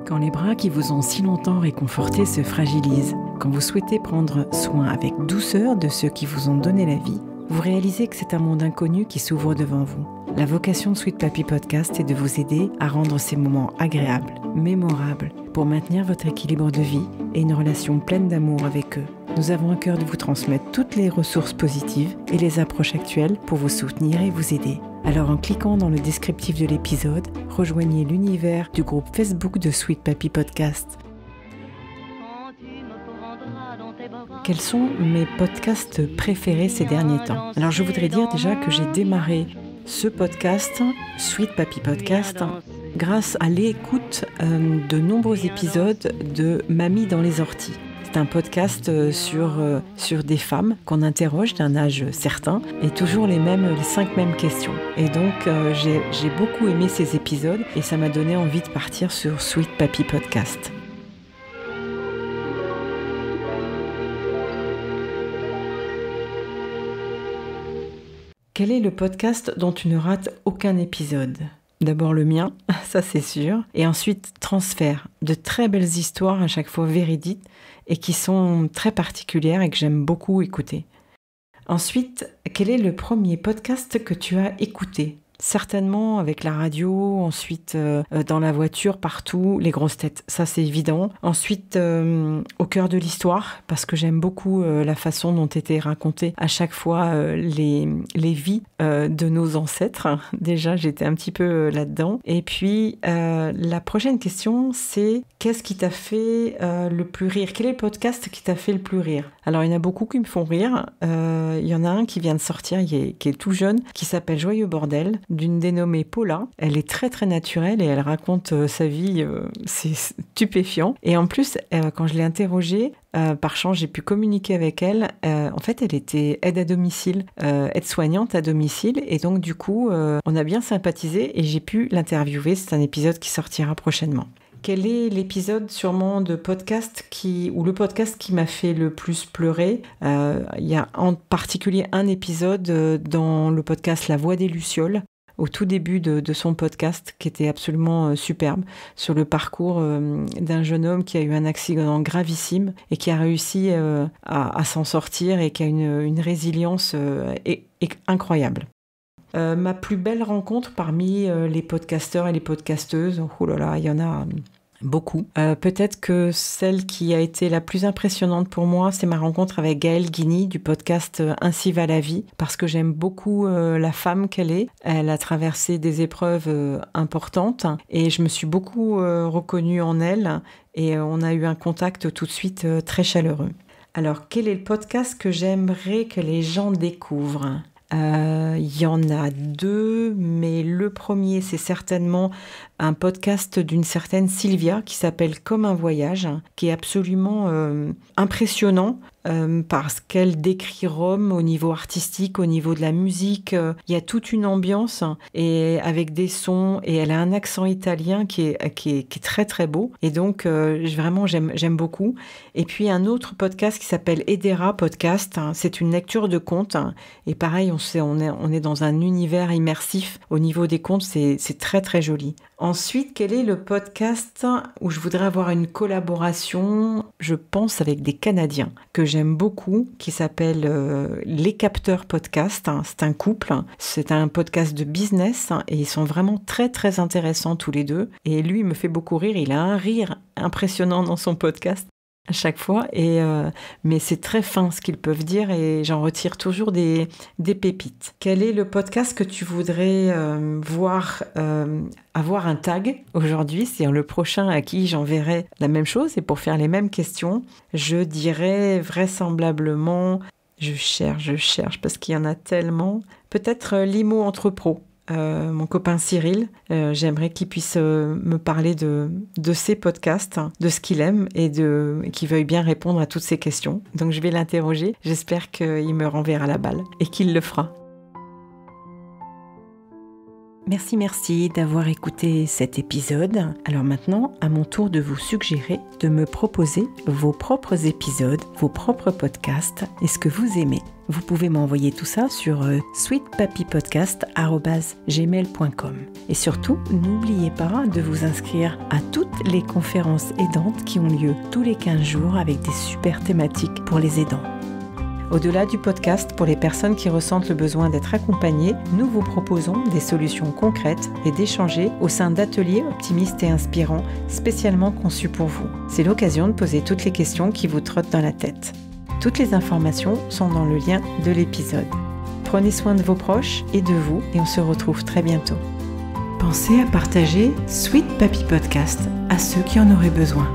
Quand les bras qui vous ont si longtemps réconfortés se fragilisent, quand vous souhaitez prendre soin avec douceur de ceux qui vous ont donné la vie, vous réalisez que c'est un monde inconnu qui s'ouvre devant vous. La vocation de Sweet Papy Podcast est de vous aider à rendre ces moments agréables, mémorables, pour maintenir votre équilibre de vie et une relation pleine d'amour avec eux. Nous avons à cœur de vous transmettre toutes les ressources positives et les approches actuelles pour vous soutenir et vous aider. Alors en cliquant dans le descriptif de l'épisode, rejoignez l'univers du groupe Facebook de Sweet Papy Podcast. Quels sont mes podcasts préférés ces derniers temps ? Alors je voudrais dire déjà que j'ai démarré ce podcast, Sweet Papy Podcast, grâce à l'écoute de nombreux épisodes de Mamie dans les orties. C'est un podcast sur des femmes qu'on interroge d'un âge certain et toujours les 5 mêmes questions. Et donc j'ai beaucoup aimé ces épisodes et ça m'a donné envie de partir sur Sweet Papy Podcast. Quel est le podcast dont tu ne rates aucun épisode ? D'abord le mien, ça c'est sûr, et ensuite Transfert, de très belles histoires à chaque fois véridiques et qui sont très particulières et que j'aime beaucoup écouter. Ensuite, quel est le premier podcast que tu as écouté ? Certainement avec la radio, ensuite dans la voiture, partout, les grosses têtes, ça c'est évident. Ensuite, au cœur de l'histoire, parce que j'aime beaucoup la façon dont étaient racontées à chaque fois les vies de nos ancêtres. Déjà, j'étais un petit peu là-dedans. Et puis, la prochaine question, c'est qu'est-ce qui t'a fait le plus rire ? Quel est le podcast qui t'a fait le plus rire ? Alors, il y en a beaucoup qui me font rire. Il y en a un qui vient de sortir, qui est tout jeune, qui s'appelle Joyeux Bordel, d'une dénommée Paula. Elle est très très naturelle et elle raconte sa vie, c'est stupéfiant. Et en plus, quand je l'ai interrogée, par chance, j'ai pu communiquer avec elle. En fait, elle était aide à domicile, aide-soignante à domicile. Et donc, du coup, on a bien sympathisé et j'ai pu l'interviewer. C'est un épisode qui sortira prochainement. Quel est l'épisode sûrement de podcast ou le podcast qui m'a fait le plus pleurer ? Il y a en particulier un épisode dans le podcast La Voix des Lucioles, au tout début de son podcast, qui était absolument superbe, sur le parcours d'un jeune homme qui a eu un accident gravissime et qui a réussi à s'en sortir et qui a une résilience incroyable. Ma plus belle rencontre parmi les podcasteurs et les podcasteuses, oh là là, il y en a beaucoup. Peut-être que celle qui a été la plus impressionnante pour moi, c'est ma rencontre avec Gaëlle Guigny du podcast Ainsi va la vie, parce que j'aime beaucoup la femme qu'elle est. Elle a traversé des épreuves importantes et je me suis beaucoup reconnue en elle et on a eu un contact tout de suite très chaleureux. Alors, quel est le podcast que j'aimerais que les gens découvrent ? Il y en a 2, mais le premier, c'est certainement un podcast d'une certaine Sylvia qui s'appelle Comme un voyage, qui est absolument impressionnant parce qu'elle décrit Rome au niveau artistique, au niveau de la musique. Il y a toute une ambiance et avec des sons et elle a un accent italien qui est très très beau. Et donc vraiment j'aime beaucoup. Et puis un autre podcast qui s'appelle Edera Podcast. C'est une lecture de contes et pareil on est dans un univers immersif. Au niveau des contes, c'est très très joli. Ensuite, quel est le podcast où je voudrais avoir une collaboration, je pense, avec des Canadiens que j'aime beaucoup, qui s'appelle Les Capteurs Podcast. C'est un couple, c'est un podcast de business et ils sont vraiment très très intéressants tous les deux. Et lui, il me fait beaucoup rire, il a un rire impressionnant dans son podcast à chaque fois, mais c'est très fin ce qu'ils peuvent dire et j'en retire toujours des pépites. Quel est le podcast que tu voudrais voir avoir un tag aujourd'hui? C'est le prochain à qui j'enverrai la même chose et pour faire les mêmes questions, je dirais vraisemblablement, je cherche parce qu'il y en a tellement, peut-être Limo Entre Pros. Mon copain Cyril, j'aimerais qu'il puisse me parler de ses podcasts, de ce qu'il aime et qu'il veuille bien répondre à toutes ces questions. Donc je vais l'interroger, j'espère qu'il me renverra la balle et qu'il le fera. Merci d'avoir écouté cet épisode. Alors maintenant, à mon tour de vous suggérer de me proposer vos propres épisodes, vos propres podcasts et ce que vous aimez. Vous pouvez m'envoyer tout ça sur sweetpapypodcast@gmail.com. Et surtout, n'oubliez pas de vous inscrire à toutes les conférences aidantes qui ont lieu tous les 15 jours avec des super thématiques pour les aidants. Au-delà du podcast, pour les personnes qui ressentent le besoin d'être accompagnées, nous vous proposons des solutions concrètes et d'échanger au sein d'ateliers optimistes et inspirants spécialement conçus pour vous. C'est l'occasion de poser toutes les questions qui vous trottent dans la tête. Toutes les informations sont dans le lien de l'épisode. Prenez soin de vos proches et de vous et on se retrouve très bientôt. Pensez à partager Sweet Papy Podcast à ceux qui en auraient besoin.